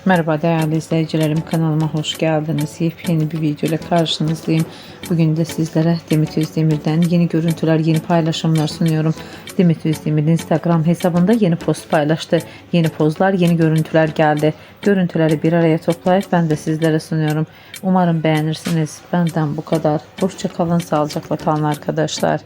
Merhaba değerli izleyicilerim, kanalıma hoş geldiniz. Yepyeni bir video ile karşınızdayım. Bugün de sizlere Demet Özdemir'den yeni görüntüler, yeni paylaşımlar sunuyorum. Demet Özdemir Instagram hesabında yeni post paylaştı. Yeni pozlar, yeni görüntüler geldi. Görüntüleri bir araya toplayıp ben de sizlere sunuyorum. Umarım beğenirsiniz. Benden bu kadar. Hoşça kalın, sağlıcakla kalın arkadaşlar.